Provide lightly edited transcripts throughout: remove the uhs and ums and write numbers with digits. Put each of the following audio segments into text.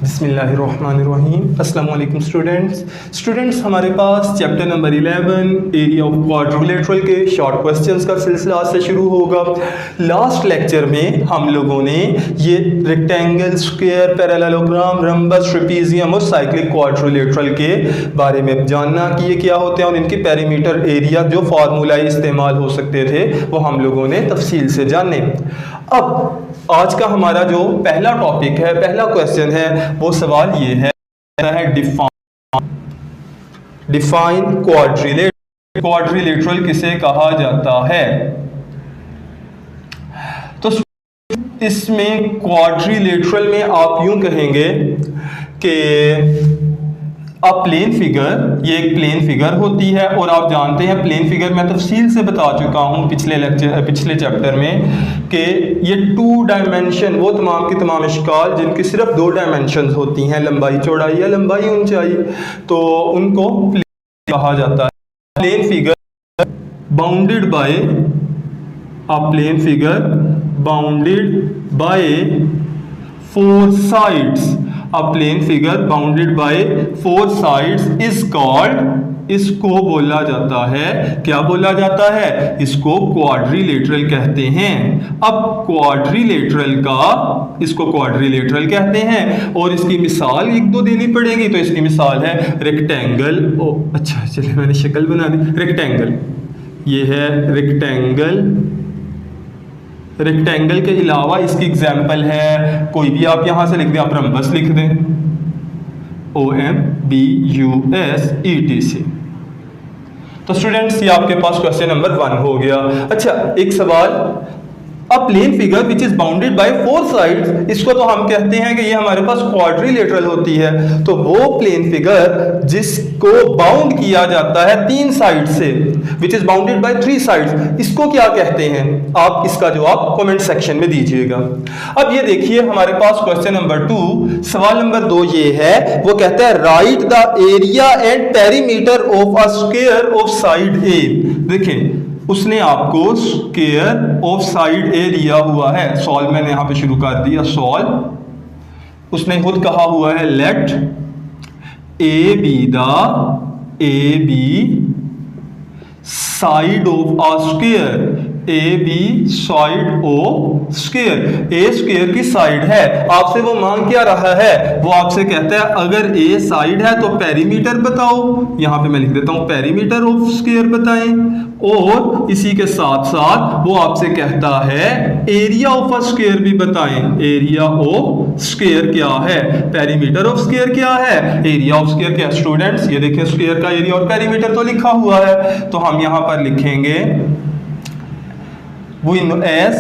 बिस्मिल्लाहिर्रहमानिर्रहीम। अस्सलाम वालेकुम स्टूडेंट्स, हमारे पास chapter number 11 area of quadrilateral के शॉर्ट क्वेश्चंस का सिलसिला आज से शुरू होगा। लास्ट लेक्चर में हम लोगों ने ये rectangle, square, parallelogram, rhombus, trapezium और साइक्लिक क्वाड्रिलेटरल के बारे में जानना कि ये क्या होते हैं और इनकी पेरीमीटर एरिया जो फार्मूला इस्तेमाल हो सकते थे वो हम लोगों ने तफसील से जाने। अब आज का हमारा जो पहला टॉपिक है, पहला क्वेश्चन है, वो सवाल ये है डिफाइन क्वाड्रिलेटरल किसे कहा जाता है। तो इसमें क्वाड्रिलेटरल में आप यूं कहेंगे कि प्लेन फिगर, ये एक प्लेन फिगर होती है और आप जानते हैं प्लेन फिगर मैं तफसील से बता चुका हूँ पिछले चैप्टर में कि ये 2 डायमेंशन, वो तमाम की तमाम इश्काल जिनकी सिर्फ 2 डायमेंशन होती हैं, लंबाई चौड़ाई या लंबाई ऊंचाई, तो उनको प्लेन कहा जाता है। Plane figure bounded by plane figure bounded by 4 sides, plane figure bounded by 4 sides is called, इसको बोला जाता है, क्या बोला जाता है, इसको क्वाड्रिलेटरल कहते हैं। अब इसको क्वाड्रिलेटरल कहते हैं और इसकी मिसाल 1-2 देनी पड़ेगी। तो इसकी मिसाल है रेक्टेंगल, अच्छा चलिए मैंने शक्ल बना दी, रेक्टेंगल, ये है रेक्टेंगल के अलावा इसकी एग्जाम्पल है, कोई भी आप यहां से लिख दें, आप रम्बस लिख दें, OMBUS तो स्टूडेंट्स ये आपके पास क्वेश्चन नंबर 1 हो गया। अच्छा, एक सवाल, plane figure which is bounded by 4 sides, इसको तो हम कहते हैं कि ये हमारे पास क्वाड्रिलेटरल होती है। तो वो प्लेन फिगर जिसको बाउंड किया जाता है 3 साइड से, विच इज बाउंडेड बाय 3 साइड्स, इसको क्या कहते हैं? आप इसका जवाब कमेंट सेक्शन में दीजिएगा। अब ये देखिए हमारे पास क्वेश्चन नंबर 2, सवाल नंबर 2 ये है, वो कहता है write the area and perimeter of a square of side a. देखें उसने आपको स्क्वायर ऑफ साइड ए दिया हुआ है, सॉल्व मैंने यहां पे शुरू कर दिया, सॉल्व, उसने खुद कहा हुआ है let A B side of a square, A B side of square, A square की साइड है। आपसे वो मांग क्या रहा है, वो आपसे कहता है अगर ए साइड है तो पेरीमीटर बताओ, यहां पे मैं लिख देता हूं पेरीमीटर ऑफ स्क्वायर बताएं, और इसी के साथ साथ वो आपसे कहता है एरिया ऑफ अ स्क्वायर भी बताएं। एरिया ऑफ स्क्वायर क्या है, पेरीमीटर ऑफ स्क्वायर क्या है, एरिया ऑफ स्क्वायर क्या है। स्टूडेंट्स ये देखें स्क्वायर का एरिया और पेरीमीटर तो लिखा हुआ है, तो हम यहां पर लिखेंगे वो एज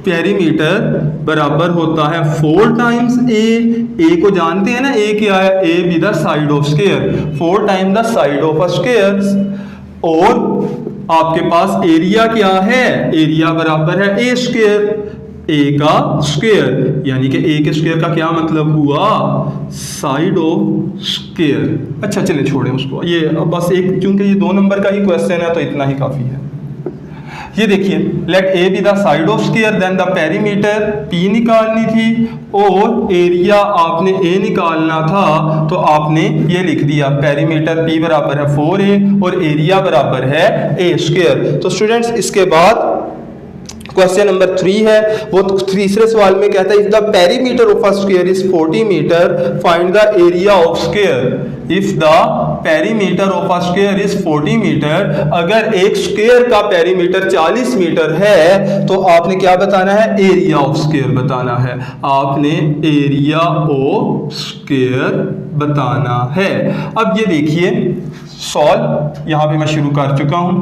पेरीमीटर बराबर होता है 4 टाइम्स ए को जानते हैं ना, ए क्या है, A B the side of square, 4 time the side of a square, और आपके पास एरिया क्या है, एरिया बराबर है ए स्क्वायर, ए का स्क्वायर, यानी कि ए के स्क्वायर का क्या मतलब हुआ, साइड ऑफ स्क्वायर। अच्छा चलिए छोड़ें उसको, ये बस एक, क्योंकि ये 2 नंबर का ही क्वेश्चन है तो इतना ही काफी है। ये देखिए let A B the side of square, then the perimeter P निकालनी थी और एरिया आपने ए निकालना था, तो आपने ये लिख दिया पेरीमीटर पी बराबर है 4a और एरिया बराबर है ए स्क्वायर। तो स्टूडेंट्स इसके बाद क्वेश्चन नंबर 3 है, वो तीसरे सवाल में कहता है if the perimeter of a square is 40 metre find the area of square. If the perimeter of a square is 40 metre, अगर एक स्क्वायर का पेरीमीटर 40 मीटर है तो आपने क्या बताना है, एरिया ऑफ स्क्वायर बताना है, आपने एरिया ऑफ स्क्वायर बताना है। अब ये देखिए सॉल्व यहां पे मैं शुरू कर चुका हूं।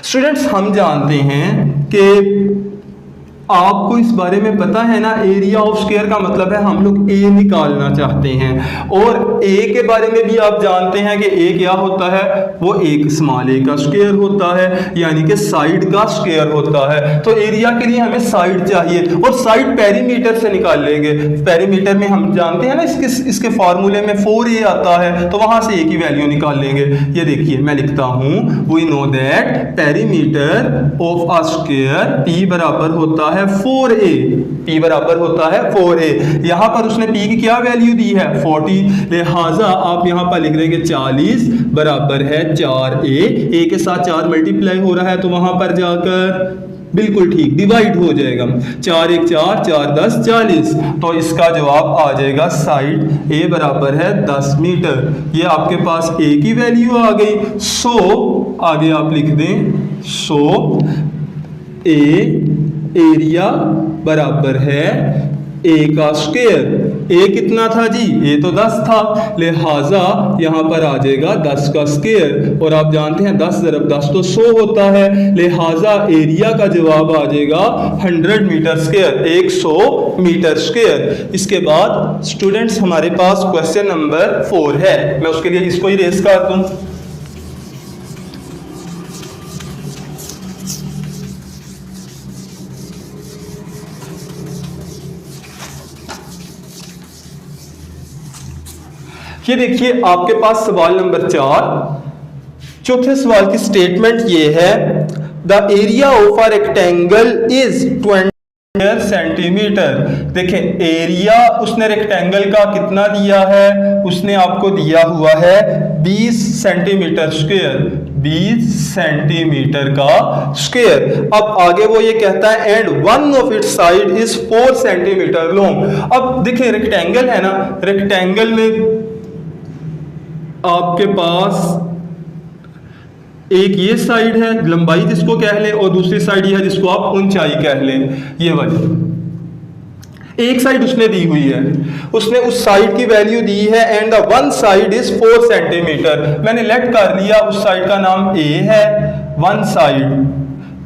स्टूडेंट्स हम जानते हैं कि आपको इस बारे में पता है ना, एरिया ऑफ स्क्वायर का मतलब है हम लोग ए निकालना चाहते हैं, और ए के बारे में भी आप जानते हैं कि ए क्या होता है, वो एक स्मॉल ए का स्क्वायर होता है, यानी कि साइड का स्क्वायर होता है। तो एरिया के लिए हमें साइड चाहिए और साइड पेरीमीटर से निकाल लेंगे। पेरीमीटर में हम जानते हैं ना इसके फार्मूले में 4a आता है, तो वहां से ए की वैल्यू निकाल लेंगे। ये देखिए मैं लिखता हूं we know that perimeter of a square P बराबर होता है है 4a, p बराबर होता है 4a। यहाँ पर उसने p की क्या वैल्यू दी है 40, लिहाजा आप यहाँ पर लिख देंगे 40 बराबर है 4a, a के साथ 4 मल्टीप्लाई हो रहा है तो वहां पर जाकर बिल्कुल ठीक डिवाइड हो जाएगा, 4 1 4 4 10 40, तो इसका जवाब आ जाएगा साइड ए बराबर है 10 मीटर। ये आपके पास ए की वैल्यू आ गई। सो आगे आप लिख दें, सो एरिया बराबर है ए का स्क्वायर। ए कितना था जी, ए तो 10 था, लिहाजा यहाँ पर आ जाएगा 10 का स्क्वायर, और आप जानते हैं 10 × 10 तो 100 होता है, लिहाजा एरिया का जवाब आ जाएगा 100 मीटर स्क्वायर, 100 मीटर स्क्वायर। इसके बाद स्टूडेंट्स हमारे पास क्वेश्चन नंबर 4 है, मैं उसके लिए इसको ही रेस कर दूं। ये देखिए आपके पास सवाल नंबर 4, चौथे सवाल की स्टेटमेंट ये है, the area of a rectangle is 20 centimetre. देखें एरिया उसने रेक्टेंगल का कितना दिया है, उसने आपको दिया हुआ है 20 सेंटीमीटर स्क्वायर, 20 सेंटीमीटर का स्क्वायर। अब आगे वो ये कहता है and one of its side is 4 centimetre long. अब देखिए रेक्टेंगल है ना, रेक्टेंगल में आपके पास एक ये साइड है लंबाई जिसको कह लें, और दूसरी साइड ये है जिसको आप ऊंचाई कह लें। ये वाली एक साइड उसने दी हुई है, उसने उस साइड की वैल्यू दी है and the one side is 4 centimetre. मैंने लेट कर लिया, उस साइड का नाम ए है, one side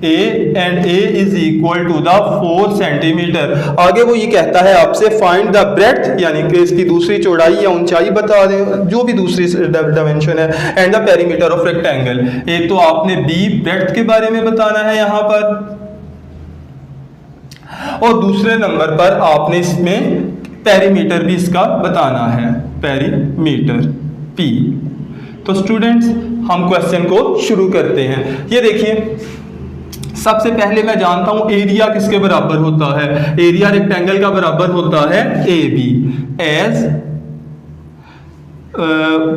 A and A is equal to the 4 centimetre. आगे वो ये कहता है आपसे फाइंड द ब्रेड्थ, यानी कि इसकी दूसरी चौड़ाई या ऊंचाई बता दें, जो भी दूसरी डायमेंशन है, and the perimeter of rectangle. एक तो आपने बी ब्रेड्थ के बारे में बताना है यहां पर, और दूसरे नंबर पर आपने इसमें पेरीमीटर भी इसका बताना है, पेरीमीटर P। तो स्टूडेंट्स हम क्वेश्चन को शुरू करते हैं। ये देखिए सबसे पहले मैं जानता हूं एरिया किसके बराबर होता है, एरिया रेक्टेंगल का बराबर होता है A B. As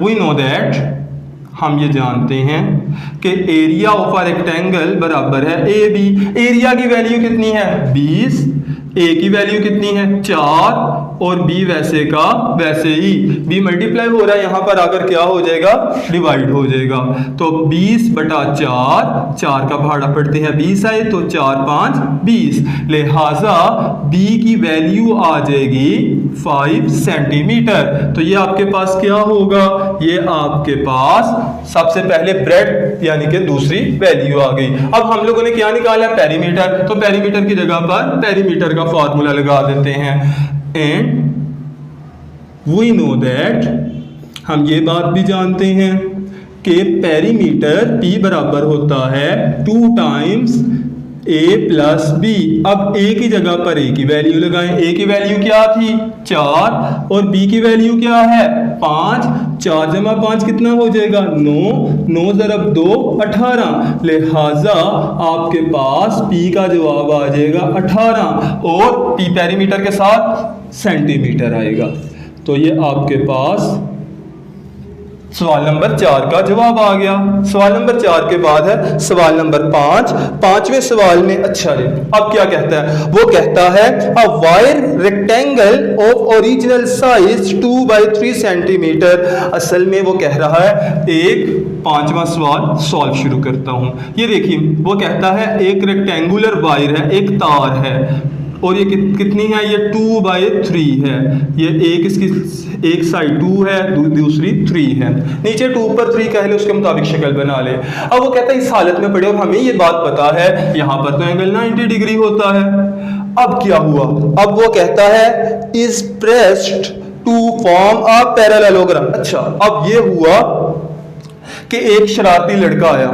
we know that, हम ये जानते हैं कि एरिया ऑफ अ रेक्टेंगल बराबर है ए बी। एरिया की वैल्यू कितनी है 20, ए की वैल्यू कितनी है 4, और बी वैसे का वैसे ही, बी मल्टीप्लाई हो रहा है, यहां पर आकर क्या हो जाएगा डिवाइड हो जाएगा। तो 20 बटा 4, 4 का भाड़ा पड़ते हैं 20 आए तो 4 5 20, लिहाजा बी की वैल्यू आ जाएगी 5 सेंटीमीटर। तो ये आपके पास क्या होगा, ये आपके पास सबसे पहले ब्रेड यानी कि दूसरी वैल्यू आ गई। अब हम लोगों ने क्या निकाला पेरीमीटर, तो पेरीमीटर की जगह पर पेरीमीटर का फॉर्मूला लगा देते हैं। एंड वी नो दैट, हम ये बात भी जानते हैं कि पेरीमीटर P बराबर होता है 2 टाइम्स A प्लस B। अब A की जगह पर A की वैल्यू लगाएं, A की वैल्यू क्या थी 4, और B की वैल्यू क्या है 5, 4 जमा 5 कितना हो जाएगा 9, 9 ज़रब 2 18, लिहाजा आपके पास P का जवाब आ जाएगा 18, और P पेरीमीटर के साथ सेंटीमीटर आएगा। तो ये आपके पास सवाल नंबर 4 का जवाब आ गया। सवाल नंबर 4 के बाद है सवाल नंबर 5। पांचवें सवाल में अच्छा जी अब क्या कहता है, वो कहता है a wire rectangle of original size 2/3 centimetre. असल में वो कह रहा है, एक पांचवा सवाल सॉल्व शुरू करता हूं। ये देखिए वो कहता है एक रेक्टेंगुलर वायर है, एक तार है, और ये कितनी है, ये 2/3 है। ये इसकी एक साइड 2 है, दूसरी 3 है, नीचे 2 पर 3 कह ले, उसके मुताबिक शक्ल बना ले। अब वो कहता है इस हालत में पड़े और हमें ये बात पता है यहाँ पर तो एंगल 90 डिग्री होता है। अब क्या हुआ, अब वो कहता है is pressed to form a parallelogram. अच्छा अब ये हुआ कि एक शरारती लड़का आया,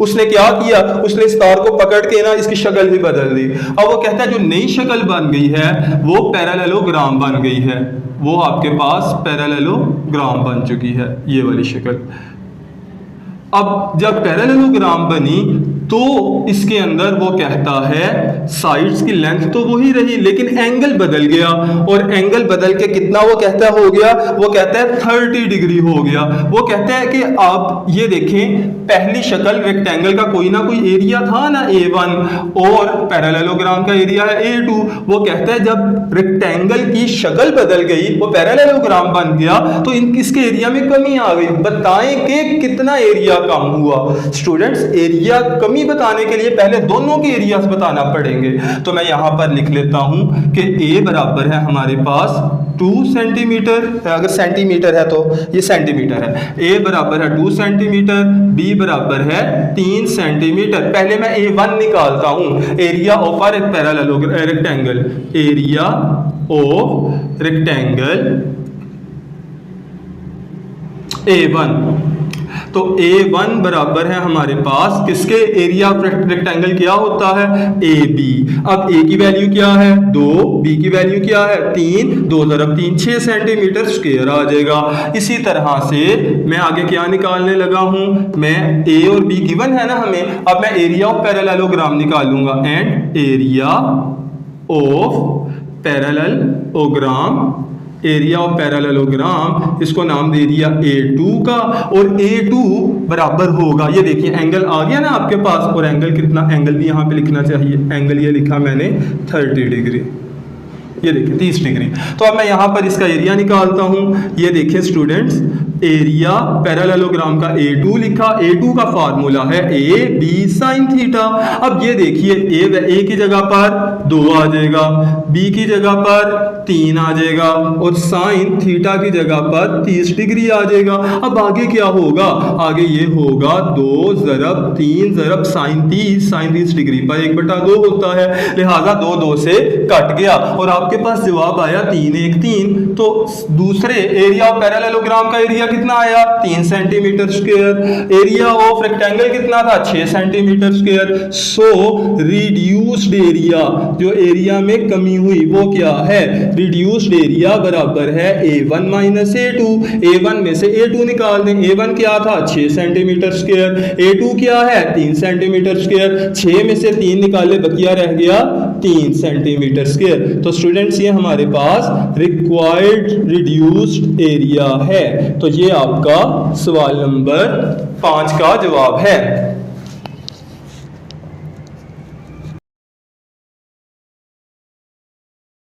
उसने क्या किया, उसने इस तार को पकड़ के ना इसकी शक्ल भी बदल दी। अब वो कहता है जो नई शक्ल बन गई है वो पैरेललोग्राम बन गई है, वो आपके पास पैरेललोग्राम बन चुकी है, ये वाली शक्ल। अब जब पैरेललोग्राम बनी तो इसके अंदर वो कहता है साइड्स की लेंथ तो वही रही लेकिन एंगल बदल गया, और एंगल बदल के कितना वो कहता है हो गया, वो कहता है 30 डिग्री हो गया। वो कहता है कि आप ये देखें, पहली शक्ल रेक्टेंगल का कोई ना कोई एरिया था ना A1, और पैरेललोग्राम का एरिया है A2। वो कहता है जब रेक्टेंगल की शक्ल बदल गई, वो पैरेललोग्राम बन गया, तो इसके एरिया में कमी आ गई। बताएं कि कितना एरिया कम हुआ। स्टूडेंट्स, एरिया कमी बताने के लिए पहले दोनों के एरियाज बताना पड़ेंगे। तो मैं यहां पर लिख लेता हूं कि A बराबर है हमारे पास 2 सेंटीमीटर, अगर सेंटीमीटर है तो ये सेंटीमीटर है। A बराबर है 2 सेंटीमीटर, B बराबर है 3 सेंटीमीटर। पहले मैं A1 निकालता हूं, area of a rectangle, area of rectangle A1। तो A1 बराबर है हमारे पास किसके, एरिया ऑफ रेक्टेंगल क्या होता है, AB। अब A की वैल्यू क्या है 2, B की वैल्यू क्या है 3, 2 × 3 6 सेंटीमीटर स्क्वायर आ जाएगा। इसी तरह से मैं आगे क्या निकालने लगा हूं, मैं A और B गिवन है ना हमें, अब मैं एरिया ऑफ पैरेललोग्राम निकालूंगा, and area of parallelogram, area of parallelogram, इसको नाम दे दिया A2 का, और A2 बराबर होगा, ये देखिए एंगल आ गया ना आपके पास, और एंगल कितना, एंगल भी यहाँ पे लिखना चाहिए, एंगल ये लिखा मैंने 30 डिग्री, ये देखिए 30 डिग्री। तो अब मैं यहाँ पर इसका एरिया निकालता हूँ। ये देखिए स्टूडेंट्स, एरिया पैरेललोग्राम का A2 लिखा, A2 का फार्मूला है AB sin थीटा। अब ये देखिए A की जगह पर 2 आ जाएगा, B की जगह पर 3 आ जाएगा, और साइन थीटा की जगह पर 30 डिग्री आ जाएगा। अब आगे क्या होगा, आगे ये होगा 2 × 3 × साइन 30 डिग्री पर 1/2 होता है, लिहाजा 2 2 से कट गया, और आपके पास जवाब आया 3 1 3। तो दूसरे एरिया ऑफ पैरेललोग्राम का एरिया कितना आया 3 centimetre square, area of rectangle कितना था 6 सेंटीमीटर स्क्वायर। सो रिड्यूस्ड एरिया, जो एरिया में कमी हुई वो क्या है, रिड्यूस्ड एरिया बराबर है A1 - A2। A1 में से A2 निकाल दें, A1 क्या था 6 सेंटीमीटर स्क्वायर, A2 क्या है 3 सेंटीमीटर स्क्वायर, 6 में से 3 निकाले बकिया रह गया 3 सेंटीमीटर स्क्वायर। तो स्टूडेंट्स ये हमारे पास रिक्वायर्ड रिड्यूस्ड एरिया है। तो ये आपका सवाल नंबर 5 का जवाब है।